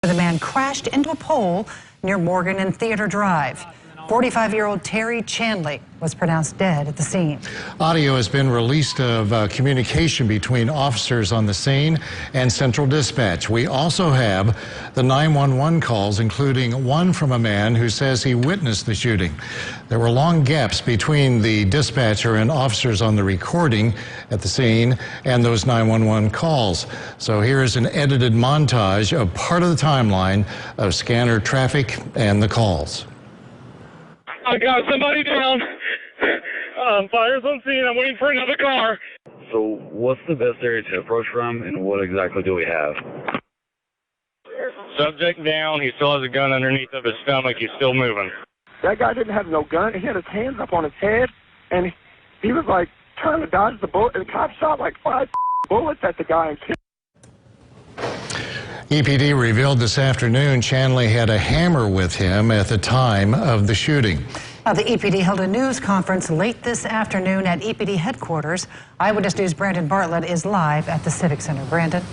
The man crashed into a pole near Morgan and Theater Drive. 45-year-old Terry Chanley was pronounced dead at the scene. Audio has been released of communication between officers on the scene and Central Dispatch. We also have the 911 calls, including one from a man who says he witnessed the shooting. There were long gaps between the dispatcher and officers on the recording at the scene and those 911 calls. So here is an edited montage of part of the timeline of scanner traffic and the calls. I got somebody down. Fire's on scene. I'm waiting for another car. So what's the best area to approach from, and what exactly do we have? Subject down. He still has a gun underneath of his stomach. He's still moving. That guy didn't have no gun. He had his hands up on his head, and he was like trying to dodge the bullet. And the cop shot like 5 bullets at the guy and killed him. EPD revealed this afternoon Chanley had a hammer with him at the time of the shooting. Now, the EPD held a news conference late this afternoon at EPD headquarters. Eyewitness News' Brandon Bartlett is live at the Civic Center. Brandon.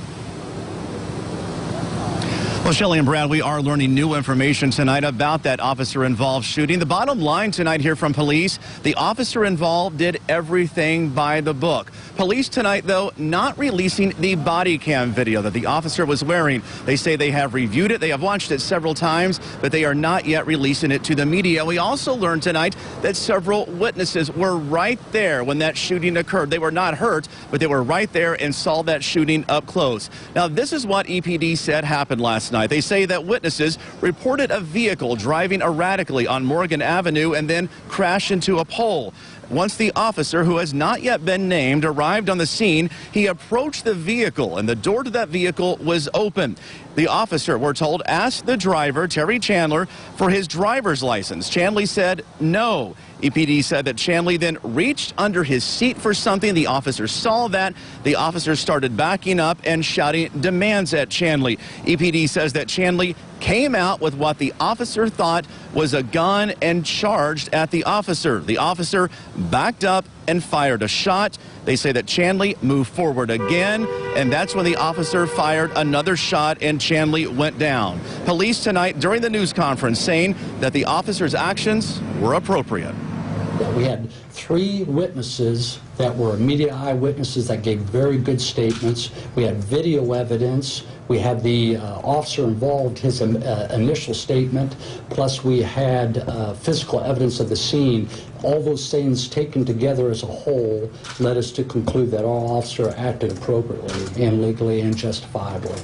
Well, Shelley and Brad, we are learning new information tonight about that officer-involved shooting. The bottom line tonight here from police, the officer involved did everything by the book. Police tonight, though, not releasing the body cam video that the officer was wearing. They say they have reviewed it, they have watched it several times, but they are not yet releasing it to the media. We also learned tonight that several witnesses were right there when that shooting occurred. They were not hurt, but they were right there and saw that shooting up close. Now, this is what EPD said happened last night. They say that witnesses reported a vehicle driving erratically on Morgan Avenue and then crashed into a pole. Once the officer, who has not yet been named, arrived on the scene, he approached the vehicle and the door to that vehicle was open. The officer, we're told, asked the driver, Terry Chandler, for his driver's license. Chanley said no. EPD said that Chanley then reached under his seat for something. The officer saw that. The officer started backing up and shouting demands at Chanley. EPD says that Chanley came out with what the officer thought was a gun and charged at the officer. The officer backed up and fired a shot. They say that Chanley moved forward again, and that's when the officer fired another shot and Chanley went down. Police tonight during the news conference saying that the officer's actions were appropriate. We had 3 witnesses that were immediate eyewitnesses that gave very good statements. We had video evidence. We had the officer involved, his initial statement, plus we had physical evidence of the scene. All those things taken together as a whole led us to conclude that our officer acted appropriately and legally and justifiably.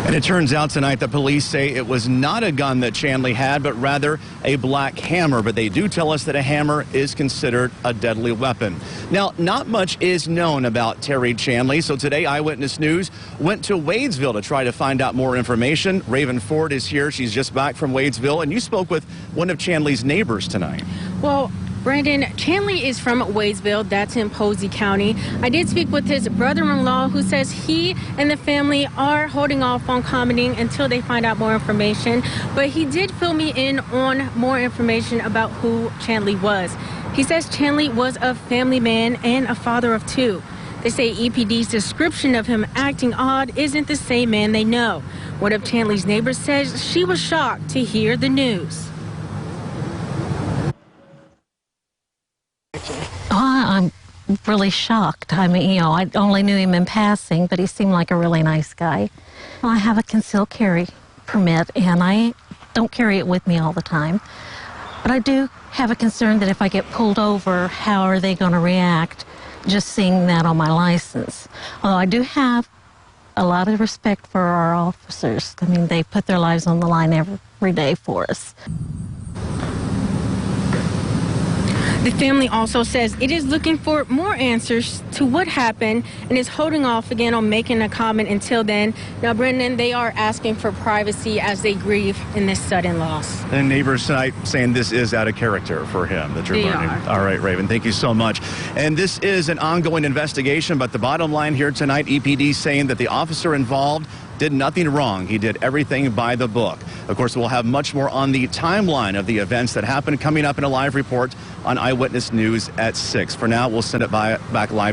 And it turns out tonight the police say it was not a gun that Chanley had, but rather a black hammer. But they do tell us that a hammer is considered a deadly weapon. Now, not much is known about Terry Chanley, so today Eyewitness News went to Wadesville to try to find out more information. Raven Ford is here. She's just back from Wadesville, and you spoke with one of Chanley's neighbors tonight. Well, Brandon, Chanley is from Wadesville, that's in Posey County. I did speak with his brother-in-law, who says he and the family are holding off on commenting until they find out more information. But he did fill me in on more information about who Chanley was. He says Chanley was a family man and a father of 2. They say EPD's description of him acting odd isn't the same man they know. One of Chanley's neighbors says she was shocked to hear the news. I'm really shocked. I mean, I only knew him in passing, but he seemed like a really nice guy. I have a concealed carry permit, and I don't carry it with me all the time. But I do have a concern that if I get pulled over, how are they going to react just seeing that on my license? Although I do have a lot of respect for our officers. I mean, they put their lives on the line every day for us. The family also says it is looking for more answers to what happened and is holding off again on making a comment until then. Now, Brendan, they are asking for privacy as they grieve in this sudden loss. And neighbors tonight saying this is out of character for him that you're learning. All right, Raven, thank you so much. And this is an ongoing investigation, but the bottom line here tonight, EPD saying that the officer involved did nothing wrong. He did everything by the book. Of course, we'll have much more on the timeline of the events that happened coming up in a live report on Eyewitness News at 6. For now, we'll send it back live.